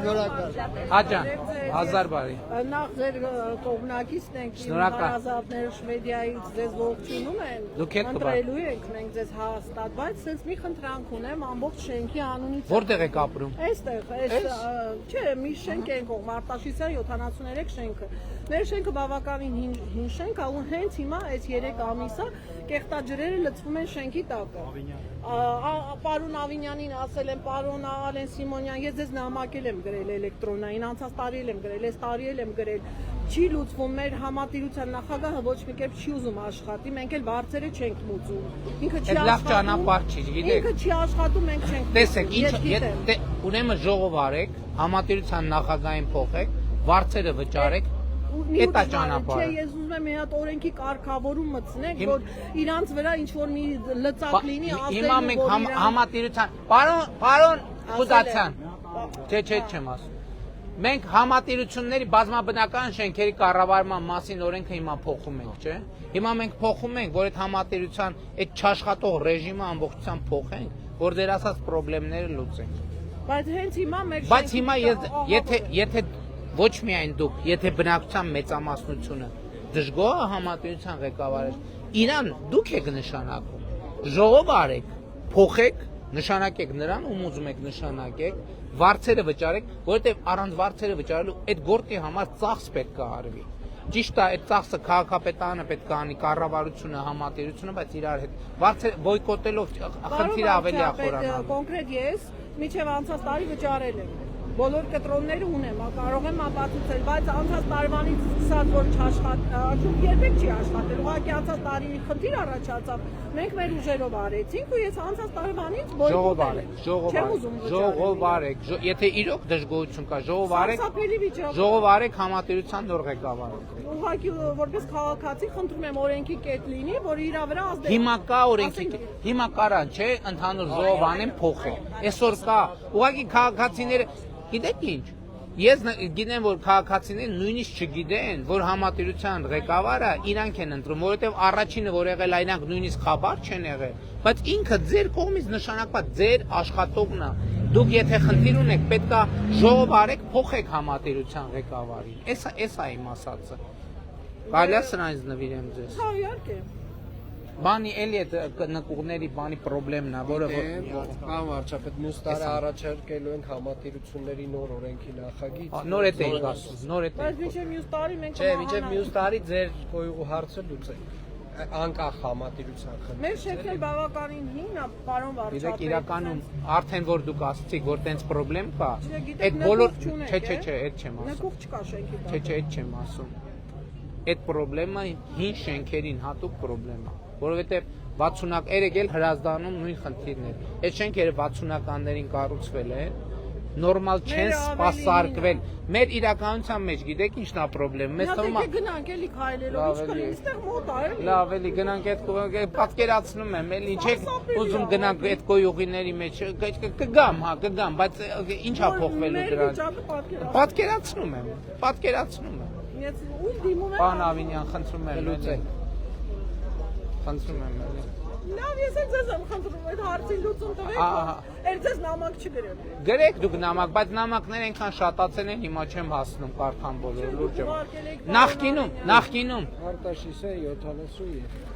Հաջան, 1000 բարի։ Նախ ձեր կողմնակիցն ենք, հարազատները Շվեդիայից ձեզ ողջունում են, ընտրելու ենք մենք ձեզ հաստատ, բայց սենց մի խնդրանք ունեմ ամբողջ շենքի անունից։ Որտեղ եք ապրում։ Այստեղ, չէ, մի շենք ենք ող Մարտաշիսյան 73 շենքը։ Մեր շենքը բավականին հին շենք է ու հենց հիմա այս 3 ամիսը կեղտաջրերը լցվում են շենքի տակը։ Պարոն Ավինյանին ասել եմ, պարոն Ալեն Սիմոնյան, ես ձեզ նամակել եմ գրել էլեկտրոնային, անցած տարի եմ գրել, այս տարի եմ գրել, չի լուծվում, մեր համատիրության նախագահը ոչ մի կերպ չի ուզում աշխատի, մենք էլ բարձերը չենք մուծում։ Ինքը չի աշխատում, մենք չենք։ Տեսեք, ուրեմն ժողով արեք, համատիրության նախագահին փոխեք, բարձերը վճարեք, Էտա ճանապարհը։ Չէ, ես ուզում եմ մի հատ օրենքի կարգավորում մտցնենք, որ իրանց վրա ինչ որ մի լծակ լինի, ասել Հիմա մենք համատիրության, պարոն Խուզացյան, չէ, չեմ ասում։ Մենք համատիրությունների բազմաբնական շենքերի կառավարման մասին օրենքը հիմա փոխում ենք, չէ՞։ Հիմա մենք փոխում ենք, որ այդ համատիրության այդ չաշխատող ռեժիմը ամբողջությամբ փոխենք, որ դեր ասած խնդիրները լուծենք։ Բայց հենց հիմա մեր Բայց հիմա եթե ոչ միայն դուք, եթե բնակչության մեծամասնությունը դժգոհ է համատիրության ղեկավարը, իրան դուք եք նշանակում, ժողով արեք, փոխեք, նշանակեք նրան, ում ուզում եք նշանակեք, վարձերը վճարեք, որովհետև առանց վարձերը վճարելու այդ գործի համար ծախս պետք է արվի։ Ճիշտ է, այդ ծախսը քաղաքապետարանը պետք է անի, կառավարությունը, համատիրությունը, բայց իրար հետ վարձը բոյկոտելով խնդիրը ավելի է խորանալու։ Կոնկրետ ես մինչև անցած տարի վճարել եմ։ Բոլոր կտրոնները ունեմ, կարող եմ ապացուցել, բայց անցած տարվանից սկսած որ չաշխատել, երբեք չի աշխատել, ուղղակի անցած տարի խնդիր առաջացավ, մենք մեր ուժերով արեցինք ու ես անցած տարվանից բոյկոտել եմ։ Ժողով արեք, եթե իրոք դժգոհություն կա, ժողով արեք համատիրության նոր ղեկավարը։ Ուղղակի որպես քաղաքացի խնդրում եմ օրենքի կետ լինի, որ իր վրա ազդեցիկ։ Հիմա կա օրենքի, հիմա կարա, չէ, ընդհանուր ժողով անեն փոխել։ Այսօր կա, ուղղակի քաղաքացիները Գիտեք ինչ, ես գիտեմ, որ քաղաքացիները նույնիսկ չգիտեն, որ համատիրության ղեկավարը իրանք են ընտրում, որովհետև առաջինը, որ եղել է, իրանք նույնիսկ խաբար չեն եղել, բայց ինքը ձեր կողմից նշանակված ձեր աշխատողն է, դուք եթե խնդիր ունեք, պետք է ժողով արեք, փոխեք համատիրության ղեկավարին, էս է իմ ասածը, կարելի է սրանից նվիրեմ ձեզ։ Հա, իհարկե։ Բանի էլի այդ նկուղների բանի պրոբլեմն է, որը Պարոն վարչապետ, մյուս տարի առաջարկելու ենք համատիրությունների նոր օրենքի նախագիծ։ Նոր էդ ենք ասում, նոր էդ Բայց մինչև մյուս տարի մենք Չէ, մինչև մյուս տարի ձեր կոյուղու հարցը լուծենք։ Անկախ համատիրության խնդիր։ Մեր շենքն բավականին հին է, պարոն վարչապետ։ Գիտեք, իրականում արդեն որ դուք ասացիք, որ տենց պրոբլեմ կա, այդ բոլոր չէ, այդ չեմ ասում։ Նկուղ չկա շենքի տակ։ Չէ, այդ չեմ ասում։ Այդ պրոբլեմը հին շենքերին հատուկ պրոբլեմ է, որովհետև 60-ակ երեկ էլ Հրազդանում նույն խնդիրն էր։ Այդ շենքերը 60-ականներին կառուցվել են, նորմալ չեն սպասարկվել։ Մեր իրականության մեջ գիտեք ինչն է պրոբլեմ։ Մեզ թվում է գնանք էլի քայլելով, ինչ կլինի, այստեղ մոտ է, էլի։ Լավ, էլի գնանք այդ պատկերացնում եմ, էլի ինչ եք ուզում գնանք այդ կոյուղիների մեջ, կգամ, հա, կգամ, բայց ի՞նչ է փոխվելու դրան։ Պատկերացնում եմ։ Ես ում դիմում եմ։ Պարոն Ավինյան, խնդրում եմ լուծեք։ Խնդրում եմ էլի։ Լավ, ես ձեզ եմ խնդրում, այդ հարցի լուծում տվեք, էլ ձեզ նամակ չգրեմ։ Գրեք դուք նամակ, բայց նամակները այնքան շատացել են, հիմա չեմ հասնում կարդան բոլորը, լուրջ եմ։ Նախկինում Արտաշիսը 70 է։